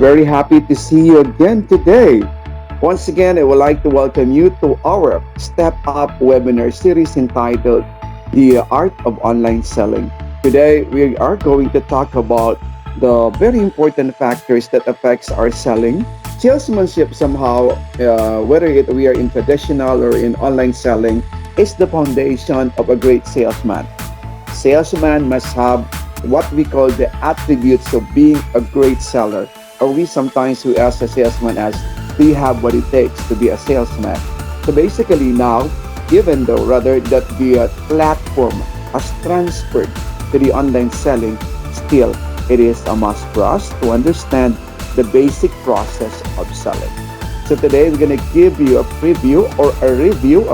very happy to see you again today. Once again, I would like to welcome you to our Step Up webinar series entitled The Art of Online Selling. Today, we are going to talk about the very important factors that affects our selling. Salesmanship somehow, we are in traditional or in online selling, is the foundation of a great salesman. Salesman must have what we call the attributes of being a great seller. Or we sometimes we ask a salesman as, do you have what it takes to be a salesman? So basically now, even though rather that the platform has transferred to the online selling, still it is a must for us to understand the basic process of selling. So today we're going to give you a preview or a review,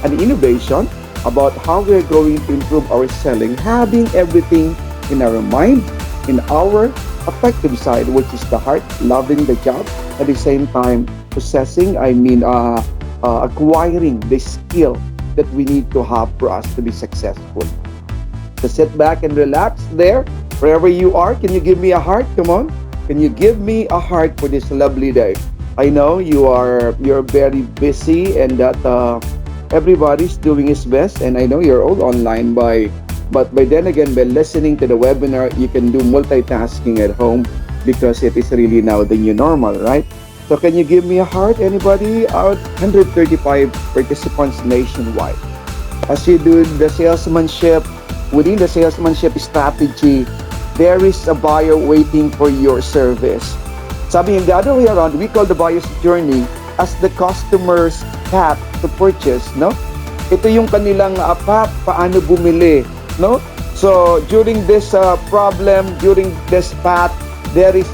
an innovation about how we're going to improve our selling, having everything in our mind, in our effective side, which is the heart, loving the job, at the same time acquiring the skill that we need to have for us to be successful. So sit back and relax there, wherever you are. Can you give me a heart? Come on. Can you give me a heart for this lovely day? I know you're very busy and that everybody's doing his best, and I know you're all online but by then again, by listening to the webinar, you can do multitasking at home because it is really now the new normal, right? So can you give me a heart, anybody? Out 135 participants nationwide. As you do the salesmanship, within the salesmanship strategy, there is a buyer waiting for your service. Sabi yung the other way around, we call the buyer's journey as the customer's path to purchase, no? Ito yung kanilang path, paano bumili, no? So during this during this path, there is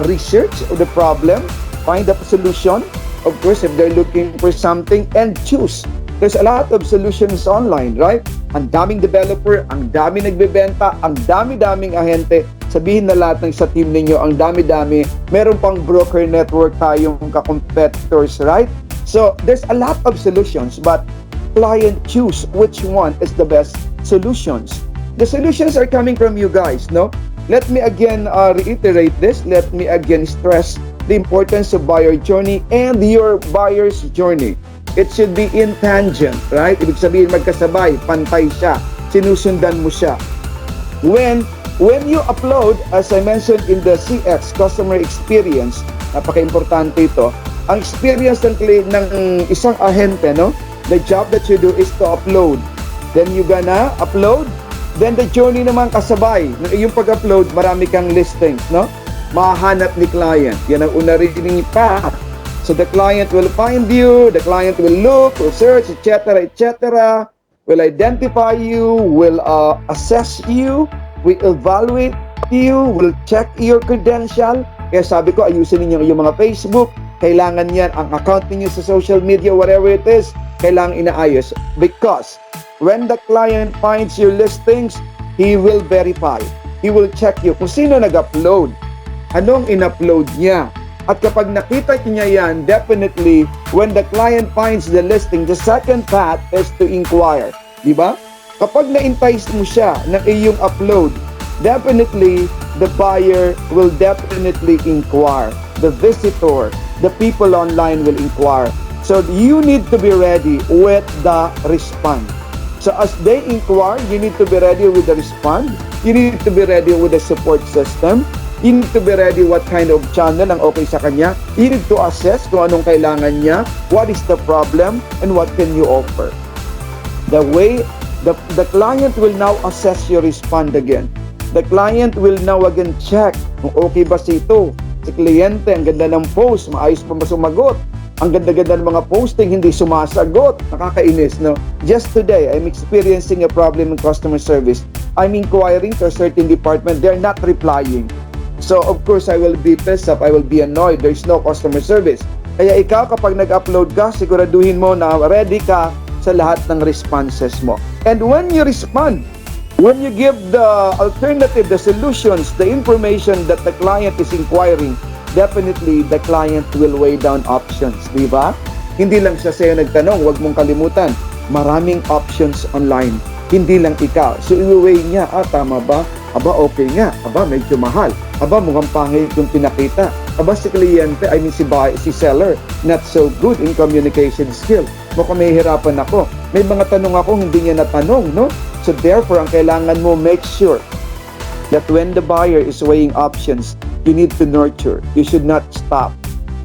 research of the problem, find the solution. Of course, if they're looking for something, and choose. There's a lot of solutions online, right? Ang daming developer, ang daming nagbebenta, ang dami-daming ahente. Sabihin na lahat ng sa team ninyo, ang dami-dami. Meron pang broker network tayong ka-competitors, right? So, there's a lot of solutions, but client choose which one is the best solutions. The solutions are coming from you guys, no? Let me again reiterate this. Let me again stress the importance of buyer journey and your buyer's journey. It should be in tangent, right? Ibig sabihin magkasabay, pantay siya, sinusundan mo siya. When you upload, as I mentioned in the CX, customer experience, napaka-importante ito, ang experience ng isang ahente, no? The job that you do is to upload. Then you gonna upload, then the journey naman kasabay. Yung pag-upload, marami kang listings, no? Mahanap ni client. Yan ang una rin yung path. So the client will find you, the client will look, will search, etc., etc., will identify you, will assess you, will evaluate you, will check your credential. Kaya sabi ko, ayusin ninyo yung mga Facebook. Kailangan yan, ang account niyo sa social media, whatever it is, kailangan inaayos. Because when the client finds your listings, he will verify. He will check you kung sino nag-upload, anong in-upload niya. At kapag nakita niya yan, definitely, when the client finds the listing, the second path is to inquire. Diba? Kapag na-entice mo siya ng iyong upload, definitely, the buyer will definitely inquire. The visitor, the people online will inquire. So you need to be ready with the response. So as they inquire, you need to be ready with the response. You need to be ready with the support system. You need to be ready what kind of channel ang okay sa kanya. You need to assess kung anong kailangan niya, what is the problem, and what can you offer. The way the client will now assess your response again. The client will now again check kung okay ba si ito. Si kliyente, ang ganda ng post, maayos pa ba sumagot? Ang ganda-ganda ng mga posting, hindi sumasagot. Nakakainis, no? Just today, I'm experiencing a problem in customer service. I'm inquiring to a certain department. They're not replying. So, of course, I will be pissed off. I will be annoyed. There's no customer service. Kaya ikaw, kapag nag-upload ka, siguraduhin mo na ready ka sa lahat ng responses mo. And when you respond, when you give the alternative, the solutions, the information that the client is inquiring, definitely the client will weigh down options, di ba? Hindi lang siya sa'yo nagtanong, huwag mong kalimutan, maraming options online, hindi lang ikaw. So i-weigh niya, tama ba? Aba, okay nga. Aba, medyo mahal. Aba, mukhang pangit yung pinakita. Aba, si kliyente, si seller, not so good in communication skill. Mukhang may hirapan ako. May mga tanong ako, hindi niya natanong, no? So therefore, ang kailangan mo, make sure that when the buyer is weighing options, you need to nurture. You should not stop.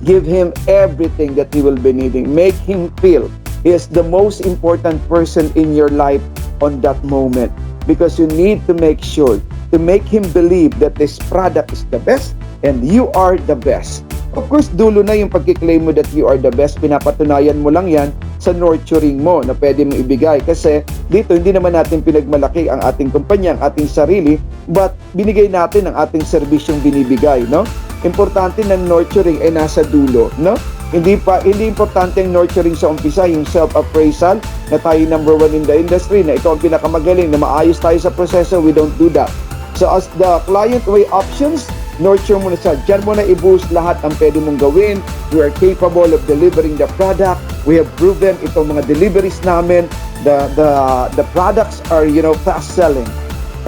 Give him everything that he will be needing. Make him feel he is the most important person in your life on that moment. Because you need to make sure to make him believe that this product is the best and you are the best. Of course, dulo na yung pagkiklaim mo that you are the best. Pinapatunayan mo lang yan sa nurturing mo na pwede mong ibigay. Kasi dito, hindi naman natin pinagmalaki ang ating kumpanya, ang ating sarili, but binigay natin ang ating serbisyong binibigay, no? Importante ng nurturing ay nasa dulo, no? Hindi importante ang nurturing sa umpisa, yung self-appraisal na tayo number 1 in the industry, na ito ang pinakamagaling, na maayos tayo sa proseso. We don't do that. So as the client weigh options, nurture mo na siya. Diyan mo na i-boost lahat ang pwede mong gawin. We are capable of delivering the product. We have proven itong mga deliveries namin. The products are, fast selling.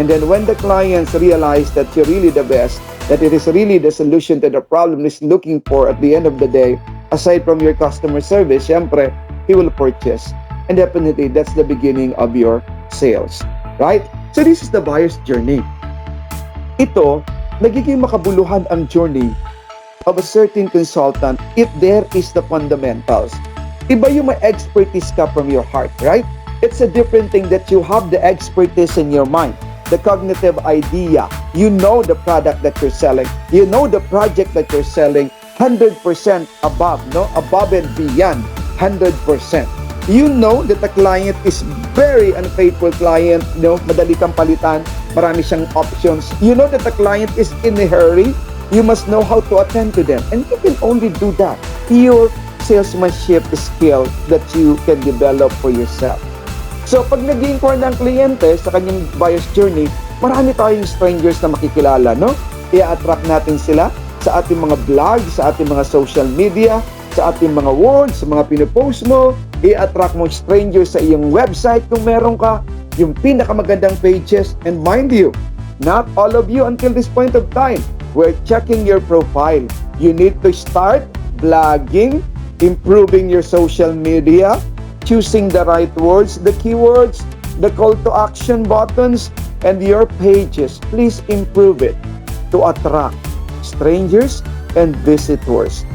And then when the clients realize that you're really the best, that it is really the solution to the problem is looking for at the end of the day, aside from your customer service, syempre, he will purchase. And definitely, that's the beginning of your sales. Right? So this is the buyer's journey. Ito, nagiging makabuluhan ang journey of a certain consultant if there is the fundamentals. Iba yung may expertise ka from your heart, right? It's a different thing that you have the expertise in your mind, the cognitive idea. You know the product that you're selling. You know the project that you're selling 100% above, no? Above and beyond 100%. You know that the client is very unfaithful client, madali kang palitan, marami siyang options. You know that the client is in a hurry. You must know how to attend to them. And you can only do that. Pure salesmanship skill that you can develop for yourself. So, pag nag-inquire ng kliyente sa kanyang buyer's journey, marami tayong strangers na makikilala, no? I-attract natin sila sa ating mga vlog, sa ating mga social media, sa ating mga words, sa mga pinupost mo. I-attract mo strangers sa iyong website kung meron ka, yung pinakamagandang pages. And mind you, not all of you until this point of time, we're checking your profile. You need to start blogging, improving your social media, choosing the right words, the keywords, the call to action buttons, and your pages. Please improve it to attract strangers and visitors.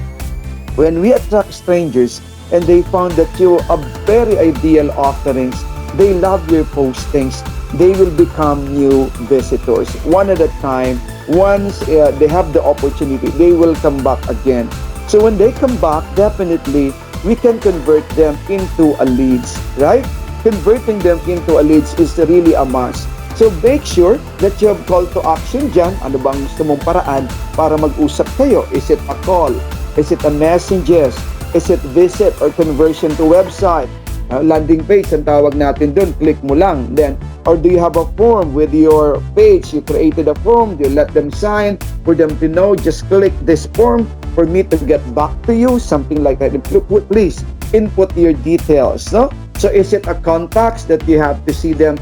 When we attract strangers and they found that you are very ideal offerings, they love your postings, they will become new visitors. One at a time, once they have the opportunity, they will come back again. So when they come back, definitely, we can convert them into a leads, right? Converting them into a leads is really a must. So make sure that you have call to action dyan. Ano bang gusto mong paraan para mag-usap kayo? Is it a call? Is it a messages? Is it visit or conversion to website? Landing page, ang tawag natin doon. Click mo lang. Then, or do you have a form with your page? You created a form. You let them sign. For them to know, just click this form for me to get back to you. Something like that. Please, input your details. No? So, is it a contacts that you have to see them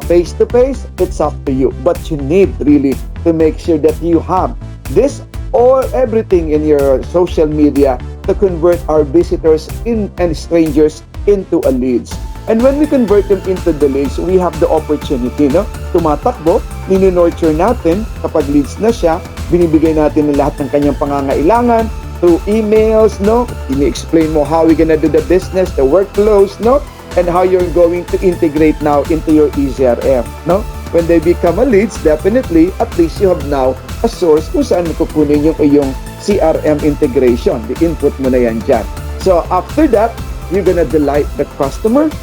face to face? It's up to you. But you need really to make sure that you have this or everything in your social media to convert our visitors and strangers into a leads. And when we convert them into the leads, we have the opportunity, no? Tumatakbo, ninunurture natin, kapag leads na siya, binibigay natin ng lahat ng kanyang pangangailangan through emails, no? Ini-explain mo how we're gonna do the business, the workflows, no? And how you're going to integrate now into your ECRM, no? When they become a leads, definitely, at least you have now a source kung saan kukunin yung iyong CRM integration. The input mo na yan dyan. So, after that, you're gonna delight the customer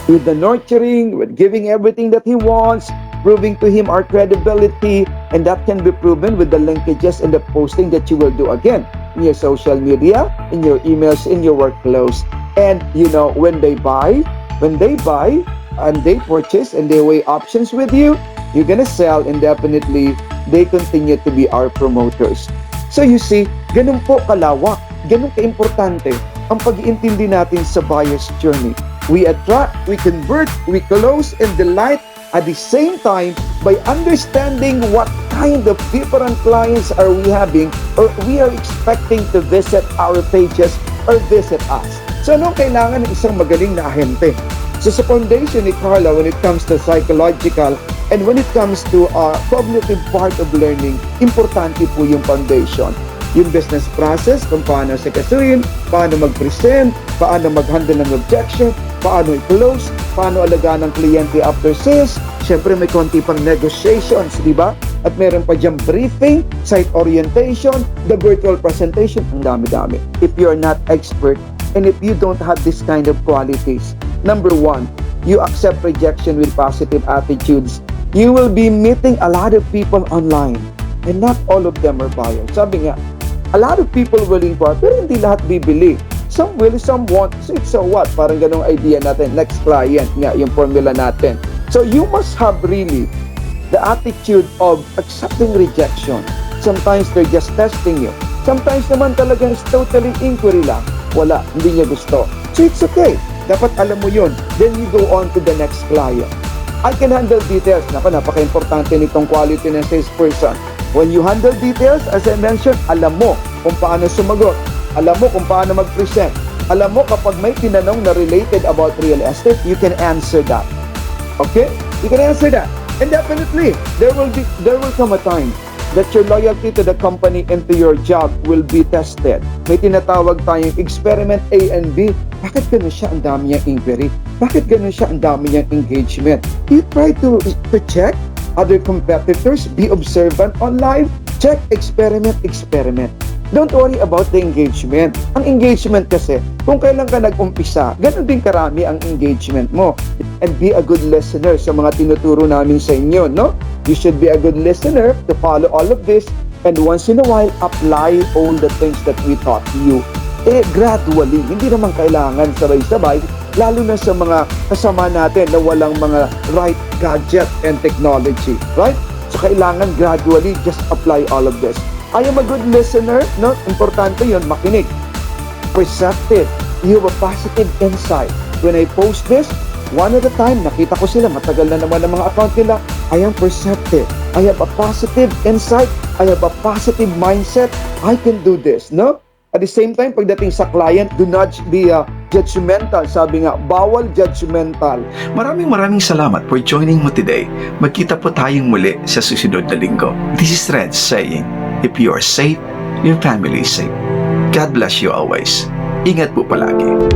with the nurturing, with giving everything that he wants, proving to him our credibility, and that can be proven with the linkages and the posting that you will do again in your social media, in your emails, in your workflows. And, when they buy, and they purchase and they weigh options with you, you're gonna sell, and definitely they continue to be our promoters. So you see, ganun po kalawak, ganun kaimportante ang pag-iintindi natin sa buyer's journey. We attract, we convert, we close, and delight At the same time, by understanding what kind of different clients are we having or we are expecting to visit our pages or visit us. So anong kailangan ng isang magaling na ahente? So sa foundation ni Carla, when it comes to psychological and when it comes to cognitive part of learning, importante po yung foundation. Yung business process, kung paano sikasuin, paano mag-present, paano mag-handle ng objection, paano i-close, paano alagaan ng kliyente after sales. Siyempre may konti pang negotiations, di ba? At meron pa diyang briefing, site orientation, the virtual presentation, ang dami-dami. If you're not expert and if you don't have this kind of qualities, number one, you accept rejection with positive attitudes. You will be meeting a lot of people online and not all of them are buyers. Sabi nga, a lot of people willing for, pero hindi lahat bibili. Some will, some won't. So what? Parang ganong idea natin. Next client nga, yung formula natin. So you must have really the attitude of accepting rejection. Sometimes they're just testing you. Sometimes naman talagang it's totally inquiry lang. Wala, hindi niya gusto. So it's okay. Dapat alam mo yun. Then you go on to the next client. I can handle details. Napaka-importante nitong quality ng salesperson. When you handle details, as I mentioned, alam mo kung paano sumagot. Alam mo kung paano mag-present. Alam mo kapag may tinanong na related about real estate, you can answer that. Okay? You can answer that. And definitely, there will come a time that your loyalty to the company and to your job will be tested. May tinatawag tayong experiment A and B. Bakit ganun siya ang dami niyang inquiry? Bakit ganun siya ang dami niyang engagement? You try to check other competitors, be observant online, check, experiment. Don't worry about the engagement. Ang engagement kasi, kung kailan ka nag-umpisa, ganun din karami ang engagement mo. And be a good listener sa mga tinuturo namin sa inyo, no? You should be a good listener to follow all of this and once in a while, apply all the things that we taught you. Gradually, hindi naman kailangan sabay-sabay, lalo na sa mga kasama natin na walang mga right gadget and technology, right? So, kailangan gradually just apply all of this. I am a good listener, no? Importante yun, makinig. Perceptive. You have a positive insight. When I post this, one at a time, nakita ko sila, matagal na naman ang mga account nila. I am perceptive. I have a positive insight. I have a positive mindset. I can do this, no? At the same time, pagdating sa client, do not be judgmental. Sabi nga, bawal judgmental. Maraming salamat for joining mo today. Magkita po tayong muli sa susunod na linggo. This is Red saying, if you are safe, your family is safe. God bless you always. Ingat po palagi.